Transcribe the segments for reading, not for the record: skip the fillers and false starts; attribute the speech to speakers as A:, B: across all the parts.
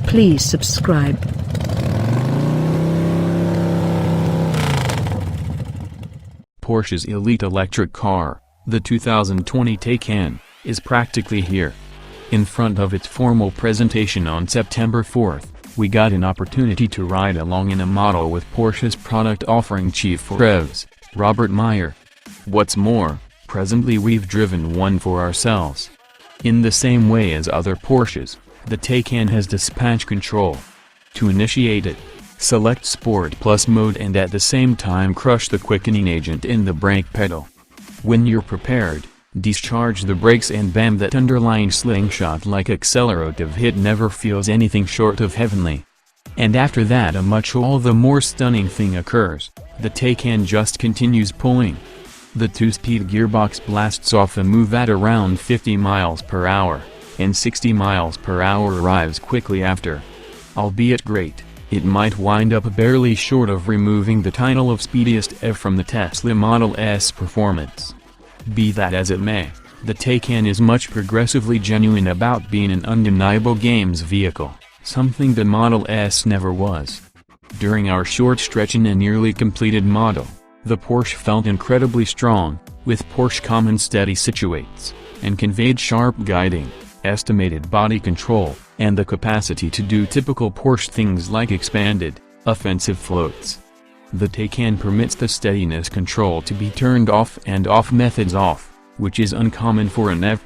A: Please subscribe.
B: Porsche's elite electric car, the 2020 Taycan, is practically here. In front of its formal presentation on September 4th, we got an opportunity to ride along in a model with Porsche's product offering chief for revs, Robert Meier. What's more, presently we've driven one for ourselves. In the same way as other Porsches, the Taycan has dispatch control. To initiate it, select Sport Plus mode and at the same time crush the quickening agent in the brake pedal. When you're prepared, discharge the brakes and bam, that underlying slingshot-like accelerative hit never feels anything short of heavenly. And after that a much all the more stunning thing occurs, the Taycan just continues pulling. The 2-speed gearbox blasts off a move at around 50 miles per hour, and 60 miles per hour arrives quickly after. Albeit great, it might wind up barely short of removing the title of speediest from the Tesla Model S performance. Be that as it may, the Taycan is much progressively genuine about being an undeniable games vehicle, something the Model S never was. During our short stretch in a nearly completed model, the Porsche felt incredibly strong, with Porsche-common steady situates, and conveyed sharp guiding, estimated body control, and the capacity to do typical Porsche things like expanded, offensive floats. The Taycan permits the steadiness control to be turned off and off methods off, which is uncommon for an EV.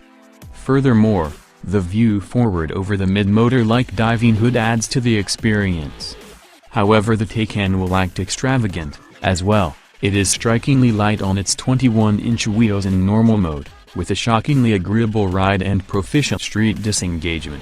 B: Furthermore, the view forward over the mid-motor-like diving hood adds to the experience. However, the Taycan will act extravagant, as well. It is strikingly light on its 21-inch wheels in normal mode, with a shockingly agreeable ride and proficient street disengagement.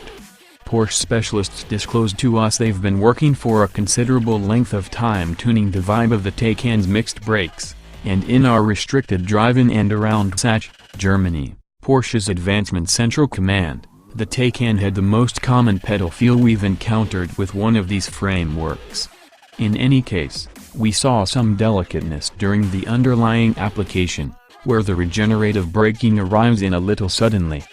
B: Porsche specialists disclosed to us they've been working for a considerable length of time tuning the vibe of the Taycan's mixed brakes, and in our restricted drive-in and around Weissach, Germany, Porsche's Advancement Central Command, the Taycan had the most common pedal feel we've encountered with one of these frameworks. In any case, we saw some delicateness during the underlying application, where the regenerative braking arrives in a little suddenly.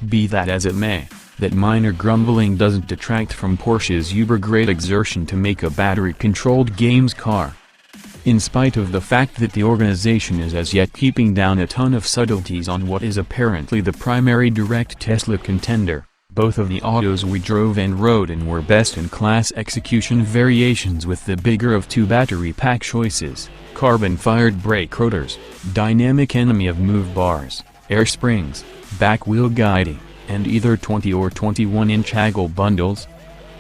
B: Be that as it may, that minor grumbling doesn't detract from Porsche's uber-great exertion to make a battery-controlled games car. In spite of the fact that the organization is as yet keeping down a ton of subtleties on what is apparently the primary direct Tesla contender, both of the autos we drove and rode in were best-in-class execution variations with the bigger of two battery pack choices, carbon-fired brake rotors, dynamic enemy of move bars, air springs, back wheel guiding, and either 20 or 21-inch angle bundles.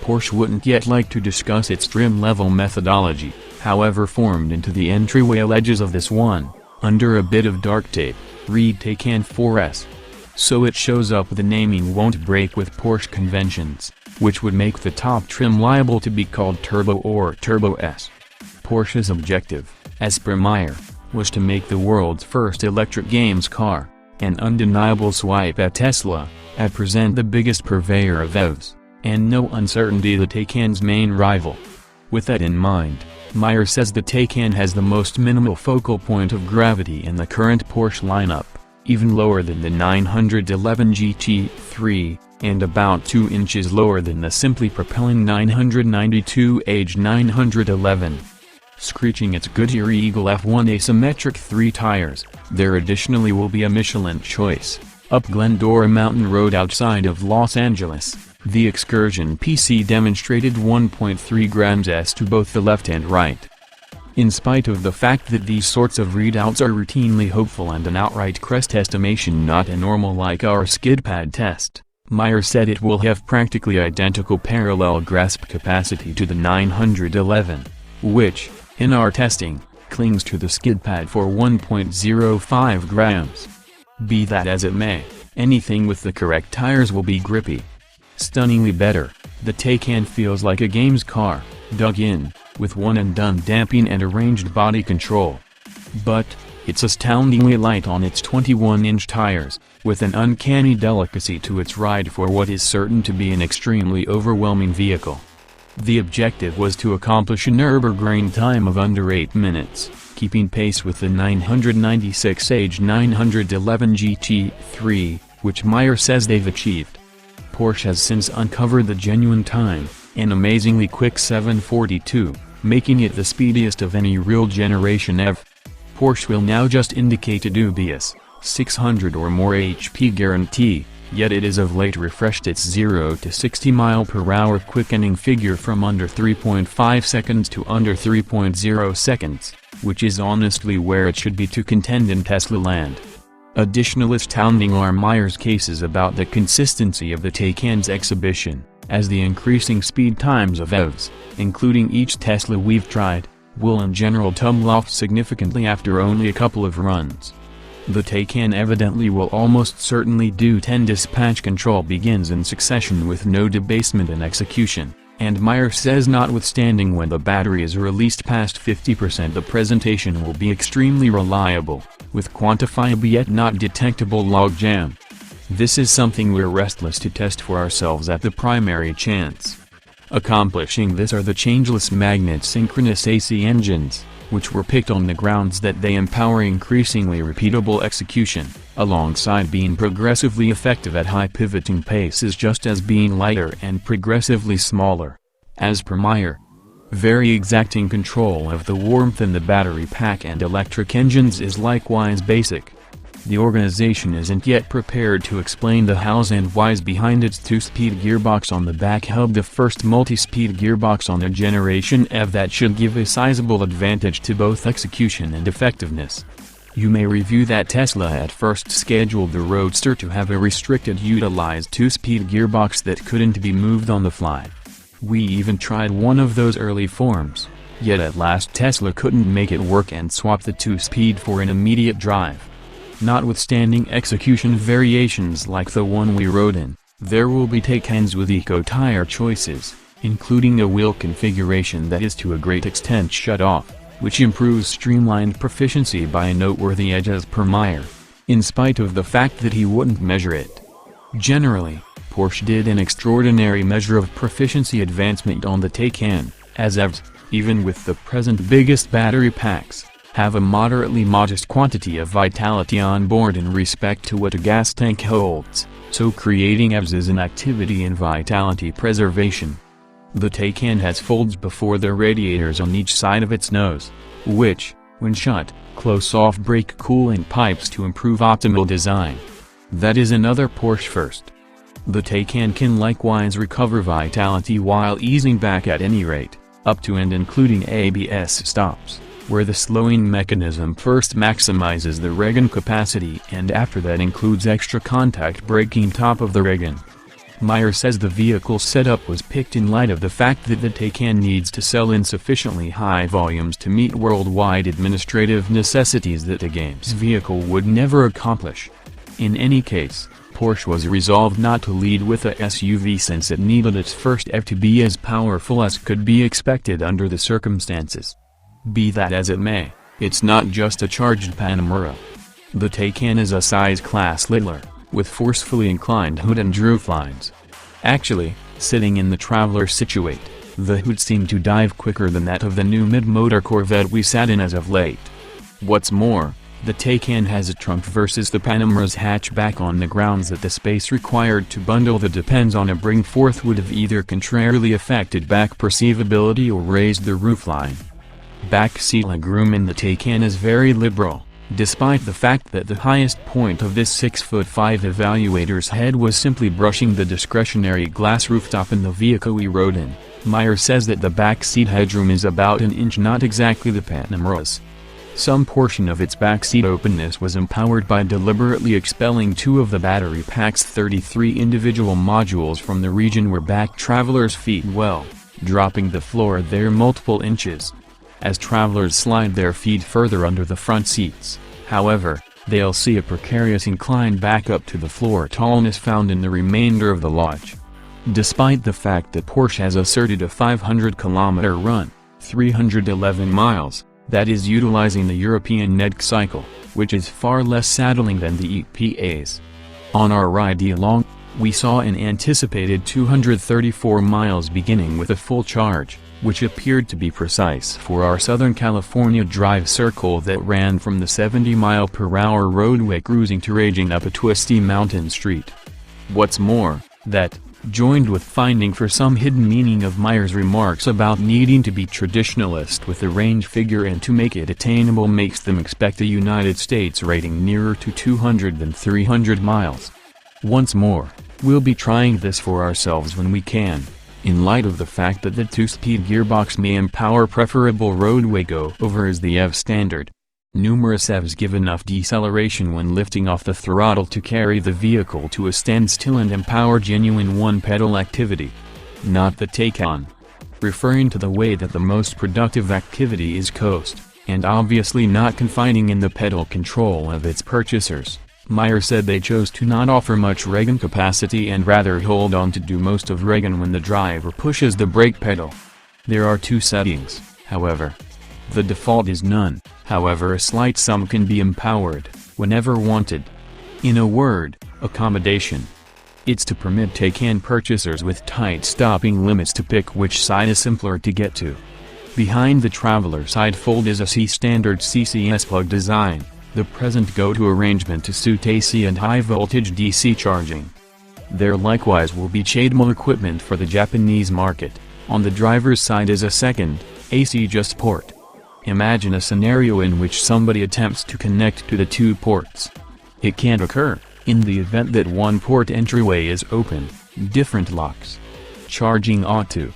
B: Porsche wouldn't yet like to discuss its trim-level methodology, however formed into the entryway edges of this one, under a bit of dark tape, read Taycan 4S. So it shows up the naming won't break with Porsche conventions, which would make the top trim liable to be called Turbo or Turbo S. Porsche's objective, as per Meier, was to make the world's first electric games car, an undeniable swipe at Tesla, at present the biggest purveyor of EVs, and no uncertainty the Taycan's main rival. With that in mind, Meier says the Taycan has the most minimal focal point of gravity in the current Porsche lineup, even lower than the 911 GT3, and about 2 inches lower than the simply propelling 992 Age 911. Screeching its Goodyear Eagle F1 asymmetric 3 tires, there additionally will be a Michelin choice, up Glendora Mountain Road outside of Los Angeles. The Excursion PC demonstrated 1.3 grams S to both the left and right. In spite of the fact that these sorts of readouts are routinely hopeful and an outright crest estimation not a normal like our skid pad test, Meier said it will have practically identical parallel grasp capacity to the 911, which, in our testing, clings to the skid pad for 1.05 grams. Be that as it may, anything with the correct tires will be grippy. Stunningly better, the Taycan feels like a games car, dug in, with one-and-done damping and arranged body control. But, it's astoundingly light on its 21-inch tires, with an uncanny delicacy to its ride for what is certain to be an extremely overwhelming vehicle. The objective was to accomplish a Nürburgring time of under 8 minutes, keeping pace with the 996 Age 911 GT3, which Meier says they've achieved. Porsche has since uncovered the genuine time, an amazingly quick 742, making it the speediest of any real generation ever. Porsche will now just indicate a dubious 600 or more HP guarantee, yet it is of late refreshed its 0 to 60 mph quickening figure from under 3.5 seconds to under 3.0 seconds, which is honestly where it should be to contend in Tesla land. Additional astounding are Meier's cases about the consistency of the Taycan's exhibition, as the increasing speed times of EVs, including each Tesla we've tried, will in general tumble off significantly after only a couple of runs. The Taycan evidently will almost certainly do 10 dispatch control begins in succession with no debasement in execution, and Meier says notwithstanding when the battery is released past 50% the presentation will be extremely reliable, with quantifiable yet not detectable logjam. This is something we're restless to test for ourselves at the primary chance. Accomplishing this are the changeless magnet synchronous AC engines, which were picked on the grounds that they empower increasingly repeatable execution, alongside being progressively effective at high pivoting paces just as being lighter and progressively smaller. As per Meier, very exacting control of the warmth in the battery pack and electric engines is likewise basic. The organization isn't yet prepared to explain the hows and whys behind its 2-speed gearbox on the back hub, the first multi-speed gearbox on a generation EV that should give a sizable advantage to both execution and effectiveness. You may review that Tesla at first scheduled the Roadster to have a restricted utilized 2-speed gearbox that couldn't be moved on the fly. We even tried one of those early forms, yet at last Tesla couldn't make it work and swapped the 2-speed for an immediate drive. Notwithstanding execution variations like the one we rode in, there will be Taycans with eco-tire choices, including a wheel configuration that is to a great extent shut off, which improves streamlined proficiency by a noteworthy edge as per Meier, in spite of the fact that he wouldn't measure it. Generally, Porsche did an extraordinary measure of proficiency advancement on the Taycan, as EVs, even with the present biggest battery packs, have a moderately modest quantity of vitality on board in respect to what a gas tank holds, so creating EVs is an activity in vitality preservation. The Taycan has folds before the radiators on each side of its nose, which, when shut, close off brake cooling pipes to improve optimal design. That is another Porsche first. The Taycan can likewise recover vitality while easing back at any rate, up to and including ABS stops, where the slowing mechanism first maximizes the regen capacity and after that includes extra contact braking top of the regen. Meier says the vehicle setup was picked in light of the fact that the Taycan needs to sell in sufficiently high volumes to meet worldwide administrative necessities that a games vehicle would never accomplish. In any case, Porsche was resolved not to lead with a SUV since it needed its first EV to be as powerful as could be expected under the circumstances. Be that as it may, it's not just a charged Panamera. The Taycan is a size-class littler, with forcefully inclined hood and rooflines. Actually, sitting in the Traveler Situate, the hood seemed to dive quicker than that of the new mid-motor Corvette we sat in as of late. What's more, the Taycan has a trunk versus the Panamera's hatchback on the grounds that the space required to bundle the depends on a bring forth would have either contrarily affected back perceivability or raised the roofline. Backseat legroom in the Taycan is very liberal, despite the fact that the highest point of this 6'5" evaluator's head was simply brushing the discretionary glass rooftop in the vehicle we rode in. Meier says that the backseat headroom is about an inch, not exactly the Panamera's. Some portion of its backseat openness was empowered by deliberately expelling two of the battery pack's 33 individual modules from the region where back travelers' feet dwell, dropping the floor there multiple inches. As travelers slide their feet further under the front seats, however, they'll see a precarious incline back up to the floor tallness found in the remainder of the lodge. Despite the fact that Porsche has asserted a 500-kilometer run, 311 miles, that is utilizing the European NEDC cycle, which is far less saddling than the EPA's. On our ride along, we saw an anticipated 234 miles beginning with a full charge, which appeared to be precise for our Southern California drive circle that ran from the 70-mile-per-hour roadway cruising to raging up a twisty mountain street. What's more, that, joined with finding for some hidden meaning of Meier's remarks about needing to be traditionalist with the range figure and to make it attainable makes them expect a United States rating nearer to 200 than 300 miles. Once more, we'll be trying this for ourselves when we can, in light of the fact that the 2-speed gearbox may empower preferable roadway go-over as the EV standard. Numerous EVs give enough deceleration when lifting off the throttle to carry the vehicle to a standstill and empower genuine one-pedal activity. Not the Taycan. Referring to the way that the most productive activity is coast, and obviously not confiding in the pedal control of its purchasers, Meier said they chose to not offer much regen capacity and rather hold on to do most of regen when the driver pushes the brake pedal. There are two settings, however. The default is none, however a slight sum can be empowered, whenever wanted. In a word, accommodation. It's to permit Taycan purchasers with tight stopping limits to pick which side is simpler to get to. Behind the traveler side fold is a C-standard CCS plug design, the present go-to arrangement to suit AC and high-voltage DC charging. There likewise will be CHAdeMO equipment for the Japanese market. On the driver's side is a second, AC just port. Imagine a scenario in which somebody attempts to connect to the two ports. It can't occur, in the event that one port entryway is open, different locks. Charging ought to,